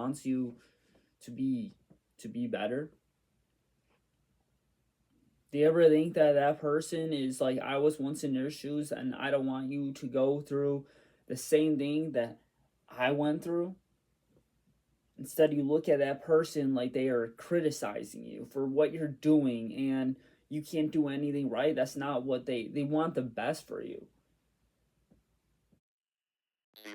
wants you to be better? Do you ever think that that person is like, I was once in their shoes and I don't want you to go through the same thing that I went through? Instead, you look at that person like they are criticizing you for what you're doing and you can't do anything right. That's not what they want the best for you. 1.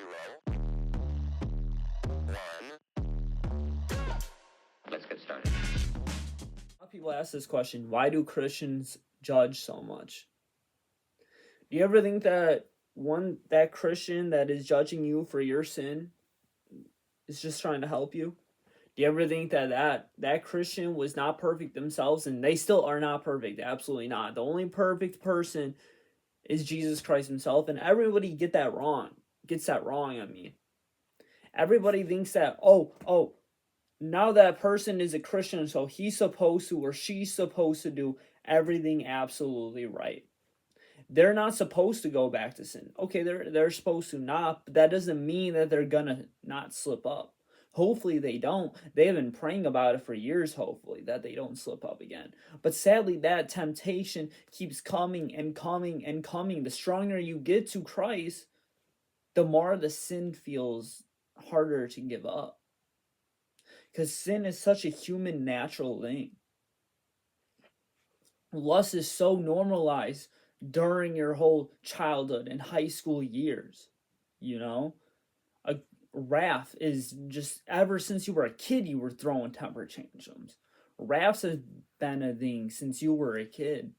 Let's get started. A lot of people ask this question: why do Christians judge so much? Do you ever think that that Christian that is judging you for your sin is just trying to help you? Do you ever think that that Christian was not perfect themselves, and they still are not perfect? Absolutely not. The only perfect person is Jesus Christ himself, and everybody gets that wrong. I mean, everybody thinks that, oh, now that person is a Christian, so he's supposed to or she's supposed to do everything absolutely right. They're not supposed to go back to sin. Okay, they're supposed to not, but that doesn't mean that they're gonna not slip up. Hopefully they don't. They have been praying about it for years, hopefully, that they don't slip up again. But sadly, that temptation keeps coming and coming and coming. The stronger you get to Christ, the more the sin feels harder to give up. Because sin is such a human natural thing. Lust is so normalized during your whole childhood and high school years. You know? A wrath is just ever since you were a kid, you were throwing temper tantrums. Wrath has been a thing since you were a kid.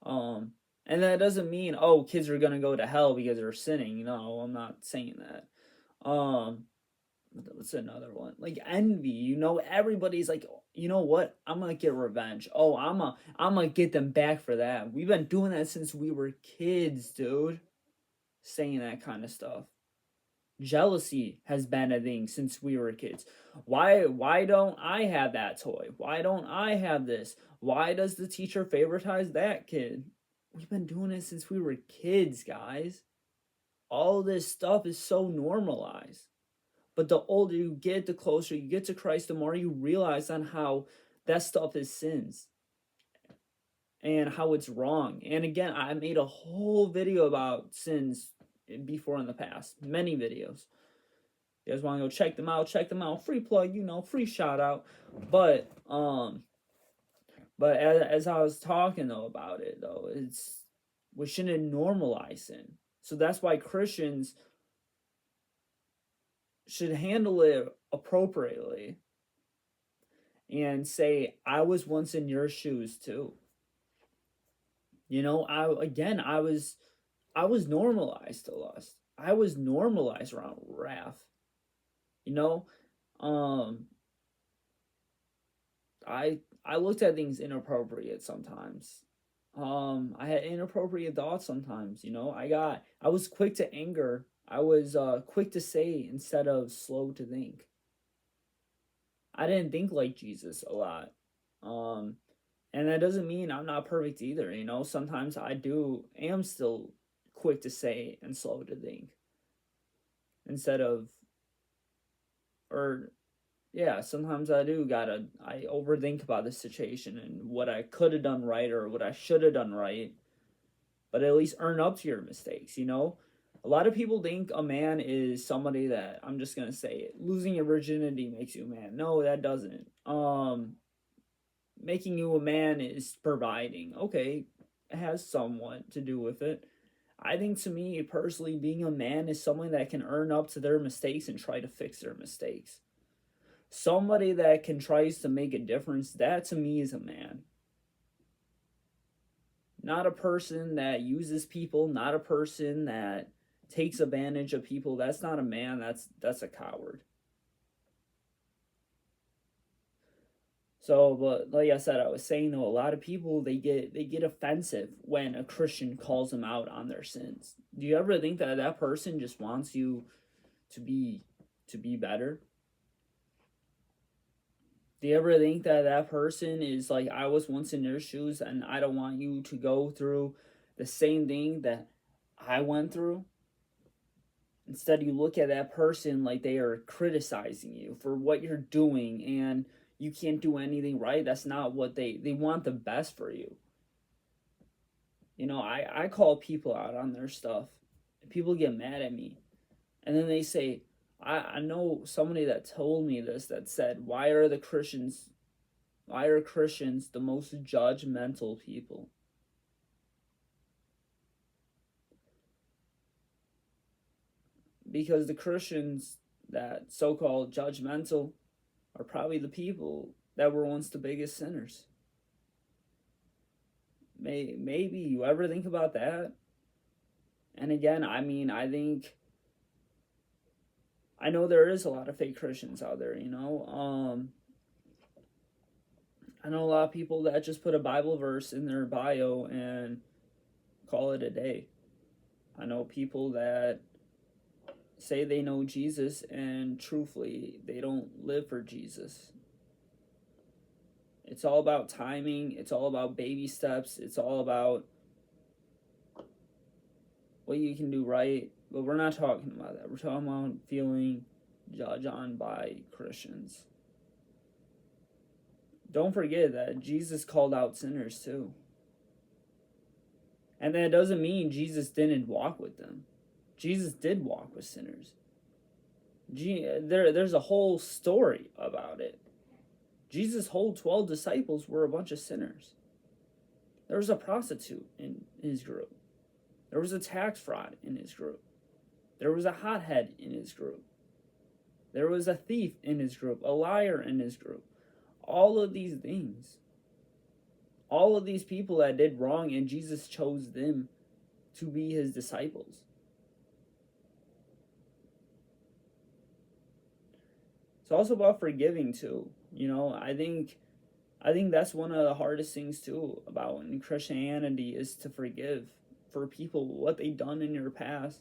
And that doesn't mean, oh, kids are gonna go to hell because they're sinning. No, I'm not saying that. What's another one? Like envy. Everybody's like, you know what? I'm gonna get revenge. Oh, I'm gonna get them back for that. We've been doing that since we were kids, dude. Saying that kind of stuff. Jealousy has been a thing since we were kids. Why don't I have that toy? Why don't I have this? Why does the teacher favoritize that kid? We've been doing it since we were kids, guys. All this stuff is so normalized. But the older you get, the closer you get to Christ, the more you realize on how that stuff is sins and how it's wrong. And again, I made a whole video about sins before in the past, many videos. You guys want to go check them out? Check them out. Free plug, free shout out. But as I was talking though about it though, we shouldn't normalize sin. So that's why Christians should handle it appropriately and say, I was once in your shoes too. I was normalized to lust. I was normalized around wrath. I looked at things inappropriate sometimes. I had inappropriate thoughts sometimes. I was quick to anger. I was quick to say instead of slow to think. I didn't think like Jesus a lot. And that doesn't mean I'm not perfect either. Sometimes I am still quick to say and slow to think. Instead of, or yeah, sometimes I overthink about the situation and what I could have done right or what I should have done right. But at least earn up to your mistakes, A lot of people think a man is somebody that, I'm just gonna say it, losing your virginity makes you a man. No, that doesn't. Making you a man is providing. Okay, it has somewhat to do with it. I think to me personally, being a man is someone that can earn up to their mistakes and try to fix their mistakes. Somebody that can tries to make a difference, that to me is a man. Not a person that uses people, not a person that takes advantage of people. That's not a man, that's a coward. So, but like I said, I was saying though, a lot of people they get offensive when a Christian calls them out on their sins. Do you ever think that that person just wants you to be better? Do you ever think that that person is like, I was once in their shoes and I don't want you to go through the same thing that I went through? Instead, you look at that person like they are criticizing you for what you're doing and you can't do anything right. That's not what they want the best for you. You know, I call people out on their stuff. People get mad at me. And then they say, I know somebody that told me this that said, why are Christians the most judgmental people? Because the Christians that so called judgmental are probably the people that were once the biggest sinners. Maybe you ever think about that? And again, I mean, I know there is a lot of fake Christians out there, you know. I know a lot of people that just put a Bible verse in their bio and call it a day. I know people that say they know Jesus and truthfully they don't live for Jesus. It's all about timing, it's all about baby steps, it's all about what you can do right, but we're not talking about that. We're talking about feeling judged on by Christians. Don't forget that Jesus called out sinners too. And that doesn't mean Jesus didn't walk with them. Jesus did walk with sinners. There's a whole story about it. Jesus' whole 12 disciples were a bunch of sinners. There was a prostitute in his group. There was a tax fraud in his group. There was a hothead in his group. There was a thief in his group, a liar in his group. All of these things. All of these people that did wrong, and Jesus chose them to be his disciples. It's also about forgiving too. You know, I think that's one of the hardest things too about in Christianity is to forgive for people what they done in your past.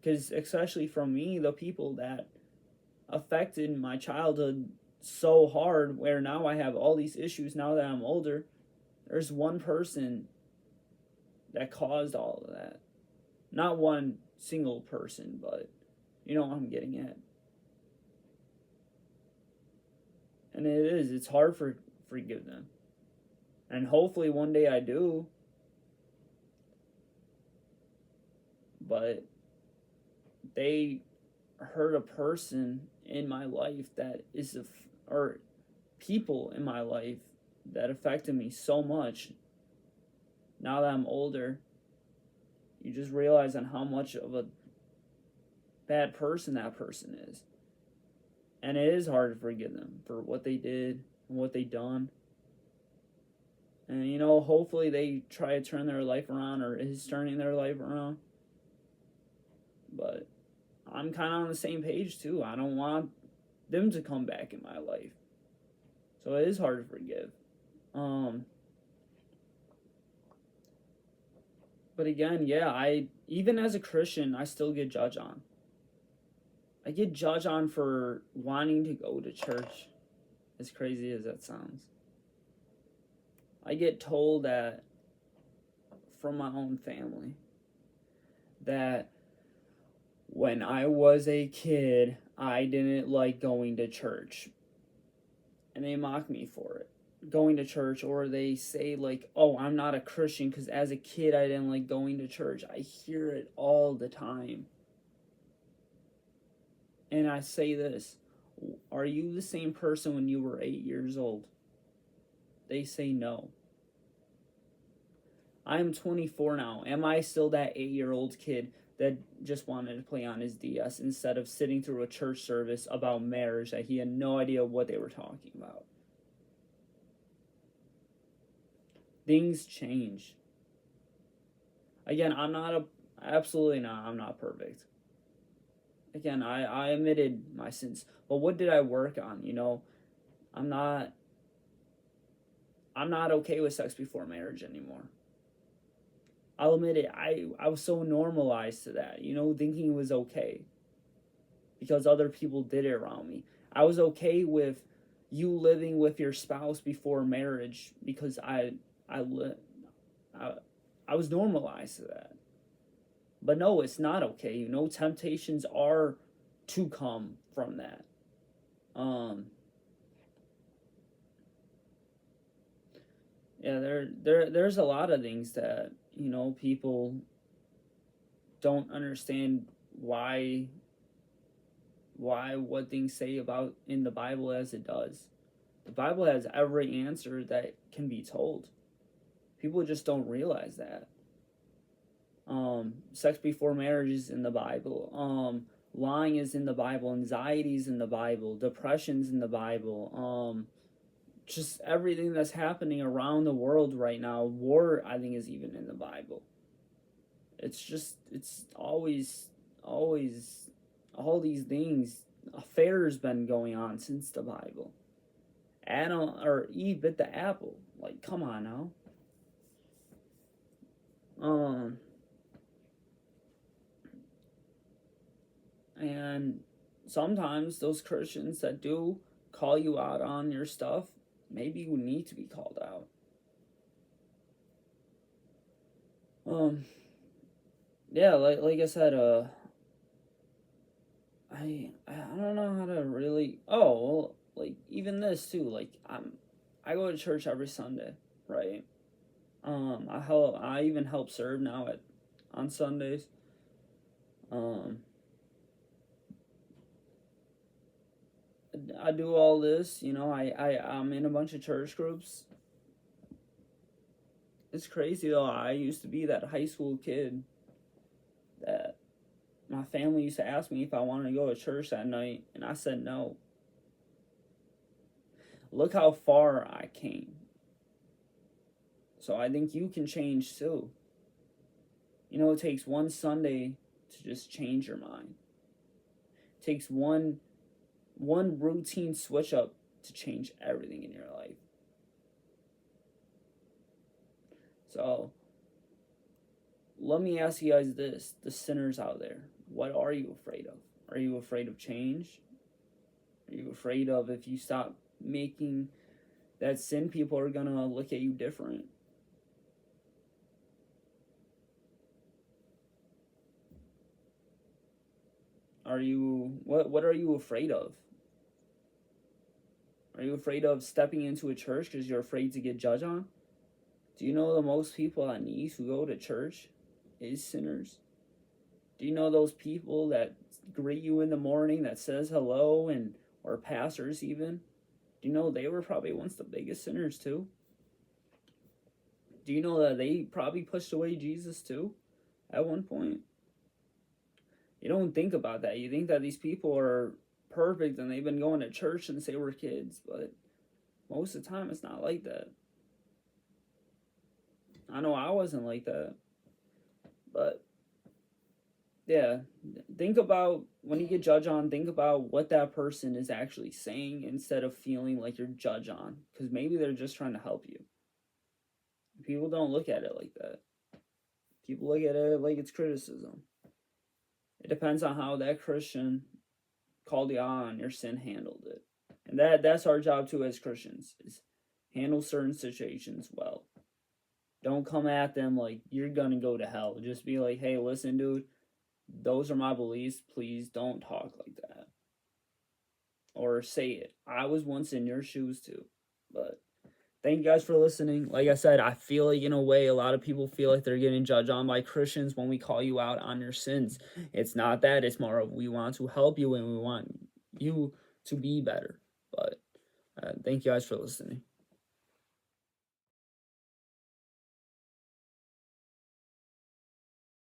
Because especially from me, the people that affected my childhood so hard, where now I have all these issues now that I'm older, there's one person that caused all of that. Not one single person, but you know what I'm getting at. And it's hard for forgive them. And hopefully one day I do. But they hurt a person in my life that is or people in my life that affected me so much. Now that I'm older, you just realize on how much of a bad person that person is. And it is hard to forgive them for what they did and what they done. And you know, hopefully they try to turn their life around or is turning their life around. But I'm kind of on the same page too. I don't want them to come back in my life. So it is hard to forgive. But again, yeah, even as a Christian, I still get judged on. I get judged on for wanting to go to church, as crazy as that sounds. I get told that from my own family that when I was a kid, I didn't like going to church. And they mock me for it. Going to church, or they say like, oh, I'm not a Christian because as a kid I didn't like going to church. I hear it all the time. And I say this, are you the same person when you were 8 years old? They say no. I'm 24 now. Am I still that 8-year-old kid that just wanted to play on his DS instead of sitting through a church service about marriage that he had no idea what they were talking about? Things change. Again, I'm not perfect. Again, I admitted my sins. But what did I work on? You know, I'm not okay with sex before marriage anymore. I'll admit it, I was so normalized to that, you know, thinking it was okay. Because other people did it around me. I was okay with you living with your spouse before marriage because I was normalized to that. But no, it's not okay. Temptations are to come from that. Yeah, there's a lot of things that people don't understand why what things say about in the Bible as it does. The Bible has every answer that can be told. People just don't realize that. Sex before marriage is in the Bible. Lying is in the Bible. Anxiety is in the Bible. Depression's in the Bible. Just everything that's happening around the world right now. War, I think, is even in the Bible. It's always all these things. Affairs been going on since the Bible. Adam or Eve bit the apple. Like, come on now. And sometimes those Christians that do call you out on your stuff, maybe you need to be called out. Yeah, like I said, I don't know how to really. Oh, well, like even this too. Like I go to church every Sunday, right? I even help serve now on Sundays. Um, I do all this, I'm in a bunch of church groups. It's crazy though. I used to be that high school kid that my family used to ask me if I wanted to go to church that night, and I said no. Look how far I came. So I think you can change too. It takes one Sunday to just change your mind. It takes one routine switch up to change everything in your life. So let me ask you guys this, the sinners out there, what are you afraid of? Are you afraid of change? Are you afraid of if you stop making that sin, people are gonna look at you different? What are you afraid of? Are you afraid of stepping into a church because you're afraid to get judged on? Do you know the most people I need who go to church is sinners? Do you know those people that greet you in the morning, that says hello, and or pastors even? Do you know they were probably once the biggest sinners too? Do you know that they probably pushed away Jesus too at one point? You don't think about that. You think that these people are perfect and they've been going to church since they were kids, but most of the time it's not like that. I know I wasn't like that. But yeah, think about when you get judged on, think about what that person is actually saying instead of feeling like you're judged on, because maybe they're just trying to help you. People don't look at it like that. People look at it like it's criticism. It depends on how that Christian called you on your sin, handled it. And that's our job too as Christians, is handle certain situations well. Don't come at them like you're gonna go to hell. Just be like, hey, listen, dude, those are my beliefs. Please don't talk like that. Or say it. I was once in your shoes too. But thank you guys for listening. Like I said, I feel like in a way a lot of people feel like they're getting judged on by Christians when we call you out on your sins. It's not that. It's more of we want to help you and we want you to be better. But thank you guys for listening.